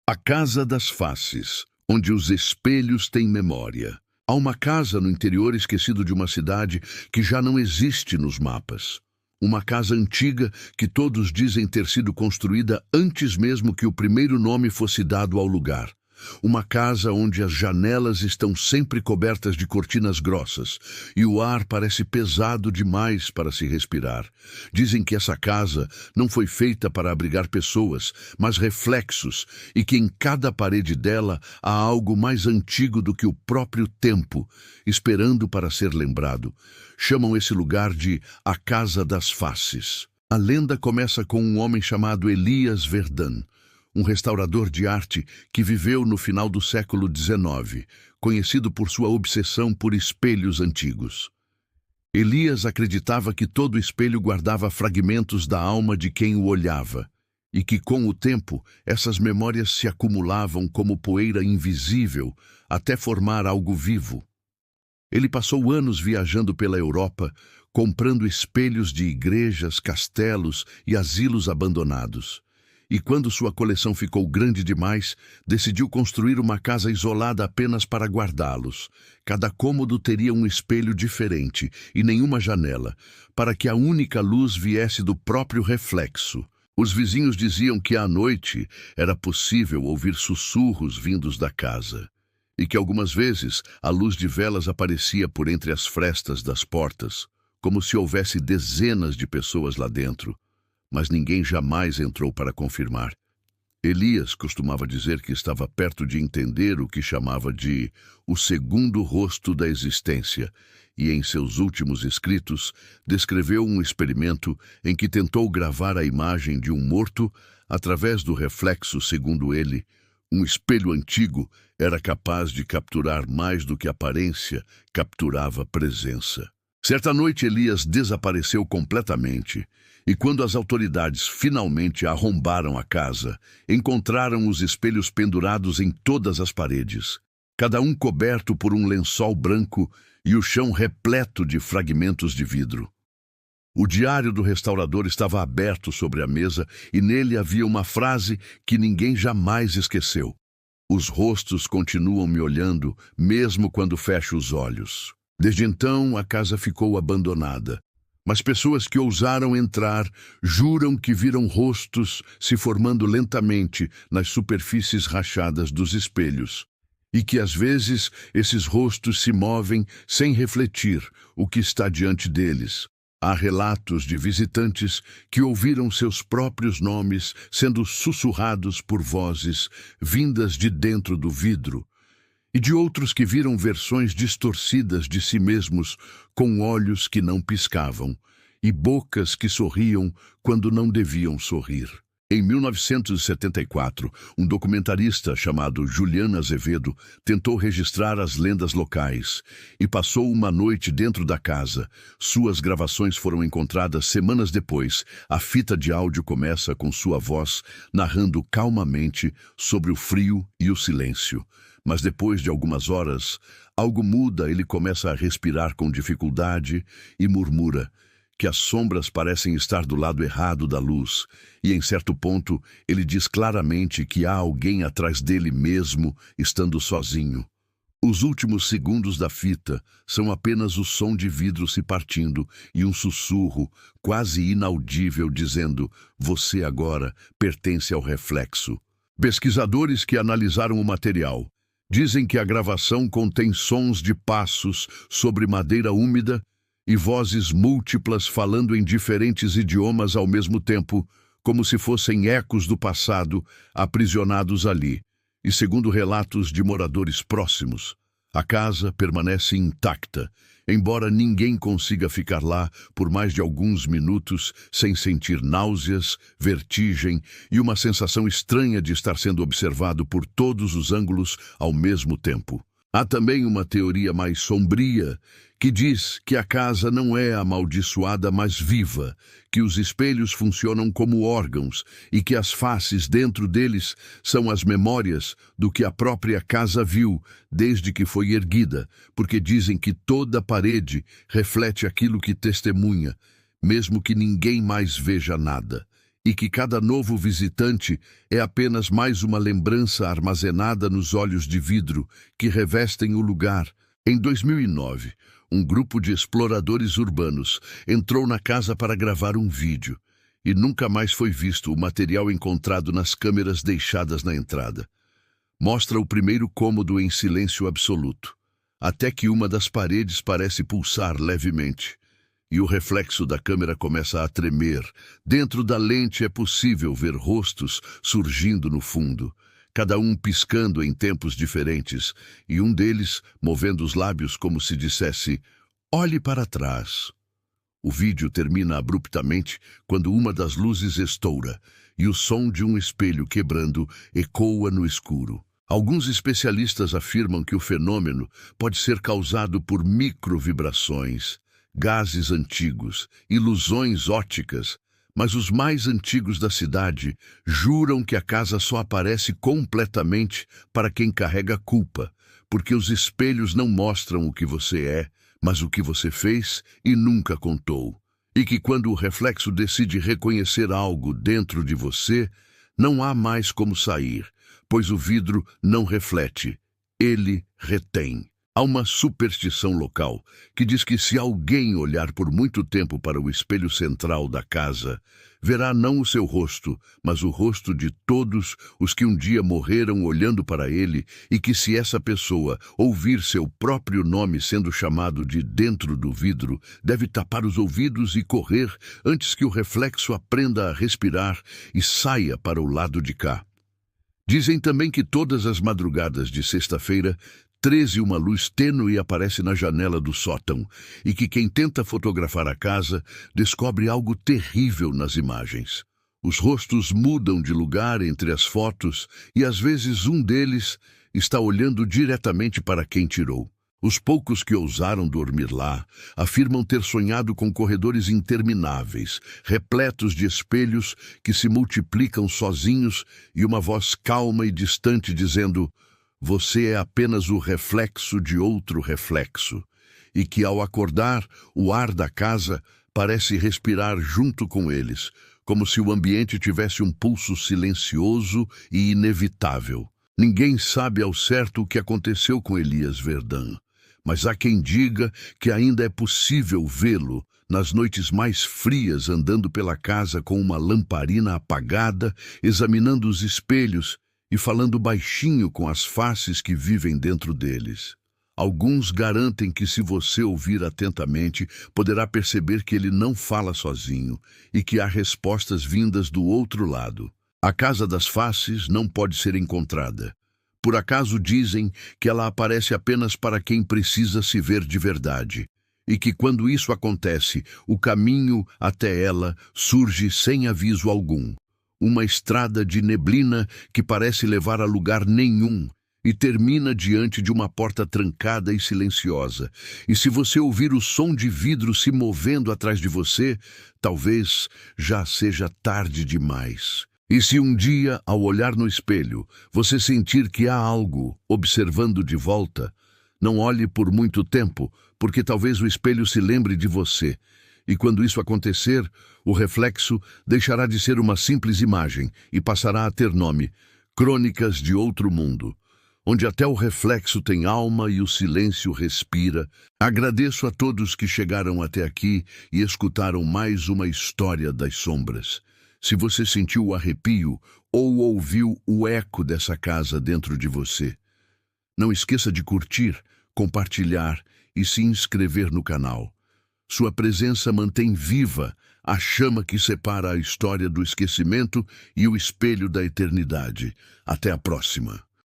A Casa das Faces, onde os espelhos têm memória. Há uma casa no interior esquecido de uma cidade que já não existe nos mapas. Uma casa antiga que todos dizem ter sido construída antes mesmo que o primeiro nome fosse dado ao lugar. Uma casa onde as janelas estão sempre cobertas de cortinas grossas e o ar parece pesado demais para se respirar. Dizem que essa casa não foi feita para abrigar pessoas, mas reflexos, e que em cada parede dela há algo mais antigo do que o próprio tempo, esperando para ser lembrado. Chamam esse lugar de a Casa das Faces. A lenda começa com um homem chamado Elias Verdun, um restaurador de arte que viveu no final do século XIX, conhecido por sua obsessão por espelhos antigos. Elias acreditava que todo espelho guardava fragmentos da alma de quem o olhava, e que com o tempo essas memórias se acumulavam como poeira invisível até formar algo vivo. Ele passou anos viajando pela Europa, comprando espelhos de igrejas, castelos e asilos abandonados. E quando sua coleção ficou grande demais, decidiu construir uma casa isolada apenas para guardá-los. Cada cômodo teria um espelho diferente e nenhuma janela, para que a única luz viesse do próprio reflexo. Os vizinhos diziam que à noite era possível ouvir sussurros vindos da casa, e que algumas vezes a luz de velas aparecia por entre as frestas das portas, como se houvesse dezenas de pessoas lá dentro. Mas ninguém jamais entrou para confirmar. Elias costumava dizer que estava perto de entender o que chamava de o segundo rosto da existência, e em seus últimos escritos descreveu um experimento em que tentou gravar a imagem de um morto através do reflexo. Segundo ele, um espelho antigo era capaz de capturar mais do que aparência capturava presença. Certa noite Elias desapareceu completamente, e quando as autoridades finalmente arrombaram a casa, encontraram os espelhos pendurados em todas as paredes, cada um coberto por um lençol branco e o chão repleto de fragmentos de vidro. O diário do restaurador estava aberto sobre a mesa e nele havia uma frase que ninguém jamais esqueceu: "Os rostos continuam me olhando, mesmo quando fecho os olhos." Desde então, a casa ficou abandonada, mas pessoas que ousaram entrar juram que viram rostos se formando lentamente nas superfícies rachadas dos espelhos, e que às vezes esses rostos se movem sem refletir o que está diante deles. Há relatos de visitantes que ouviram seus próprios nomes sendo sussurrados por vozes vindas de dentro do vidro, e de outros que viram versões distorcidas de si mesmos, com olhos que não piscavam e bocas que sorriam quando não deviam sorrir. Em 1974, um documentarista chamado Juliano Azevedo tentou registrar as lendas locais e passou uma noite dentro da casa. Suas gravações foram encontradas semanas depois. A fita de áudio começa com sua voz narrando calmamente sobre o frio e o silêncio. Mas depois de algumas horas, algo muda, ele começa a respirar com dificuldade e murmura que as sombras parecem estar do lado errado da luz, e em certo ponto ele diz claramente que há alguém atrás dele mesmo, estando sozinho. Os últimos segundos da fita são apenas o som de vidro se partindo e um sussurro quase inaudível dizendo: "Você agora pertence ao reflexo." Pesquisadores que analisaram o material dizem que a gravação contém sons de passos sobre madeira úmida e vozes múltiplas falando em diferentes idiomas ao mesmo tempo, como se fossem ecos do passado aprisionados ali. E segundo relatos de moradores próximos, a casa permanece intacta, embora ninguém consiga ficar lá por mais de alguns minutos sem sentir náuseas, vertigem e uma sensação estranha de estar sendo observado por todos os ângulos ao mesmo tempo. Há também uma teoria mais sombria que diz que a casa não é amaldiçoada, mas viva, que os espelhos funcionam como órgãos e que as faces dentro deles são as memórias do que a própria casa viu desde que foi erguida, porque dizem que toda parede reflete aquilo que testemunha, mesmo que ninguém mais veja nada. e que cada novo visitante é apenas mais uma lembrança armazenada nos olhos de vidro que revestem o lugar. Em 2009, um grupo de exploradores urbanos entrou na casa para gravar um vídeo e nunca mais foi visto o material encontrado nas câmeras deixadas na entrada. Mostra o primeiro cômodo em silêncio absoluto, até que uma das paredes parece pulsar levemente. E o reflexo da câmera começa a tremer. Dentro da lente é possível ver rostos surgindo no fundo, cada um piscando em tempos diferentes, e um deles movendo os lábios como se dissesse: "Olhe para trás." O vídeo termina abruptamente quando uma das luzes estoura e o som de um espelho quebrando ecoa no escuro. Alguns especialistas afirmam que o fenômeno pode ser causado por microvibrações, gases antigos, ilusões ópticas, mas os mais antigos da cidade juram que a casa só aparece completamente para quem carrega culpa, porque os espelhos não mostram o que você é, mas o que você fez e nunca contou. E que quando o reflexo decide reconhecer algo dentro de você, não há mais como sair, pois o vidro não reflete, ele retém. Há uma superstição local que diz que se alguém olhar por muito tempo para o espelho central da casa, verá não o seu rosto, mas o rosto de todos os que um dia morreram olhando para ele, e que se essa pessoa ouvir seu próprio nome sendo chamado de dentro do vidro, deve tapar os ouvidos e correr antes que o reflexo aprenda a respirar e saia para o lado de cá. Dizem também que todas as madrugadas de sexta-feira, 13, uma luz tênue aparece na janela do sótão e que quem tenta fotografar a casa descobre algo terrível nas imagens. Os rostos mudam de lugar entre as fotos e às vezes um deles está olhando diretamente para quem tirou. Os poucos que ousaram dormir lá afirmam ter sonhado com corredores intermináveis, repletos de espelhos que se multiplicam sozinhos e uma voz calma e distante dizendo: "Você é apenas o reflexo de outro reflexo", e que ao acordar, o ar da casa parece respirar junto com eles, como se o ambiente tivesse um pulso silencioso e inevitável. Ninguém sabe ao certo o que aconteceu com Elias Verdun, mas há quem diga que ainda é possível vê-lo nas noites mais frias andando pela casa com uma lamparina apagada, examinando os espelhos e falando baixinho com as faces que vivem dentro deles. Alguns garantem que se você ouvir atentamente, poderá perceber que ele não fala sozinho e que há respostas vindas do outro lado. A casa das faces não pode ser encontrada. Por acaso dizem que ela aparece apenas para quem precisa se ver de verdade, e que quando isso acontece, o caminho até ela surge sem aviso algum. Uma estrada de neblina que parece levar a lugar nenhum e termina diante de uma porta trancada e silenciosa. E se você ouvir o som de vidro se movendo atrás de você, talvez já seja tarde demais. E se um dia, ao olhar no espelho, você sentir que há algo observando de volta, não olhe por muito tempo, porque talvez o espelho se lembre de você. E quando isso acontecer, o reflexo deixará de ser uma simples imagem e passará a ter nome: Crônicas de Outro Mundo, onde até o reflexo tem alma e o silêncio respira. Agradeço a todos que chegaram até aqui e escutaram mais uma história das sombras. Se você sentiu o arrepio ou ouviu o eco dessa casa dentro de você, não esqueça de curtir, compartilhar e se inscrever no canal. Sua presença mantém viva a chama que separa a história do esquecimento e o espelho da eternidade. Até a próxima.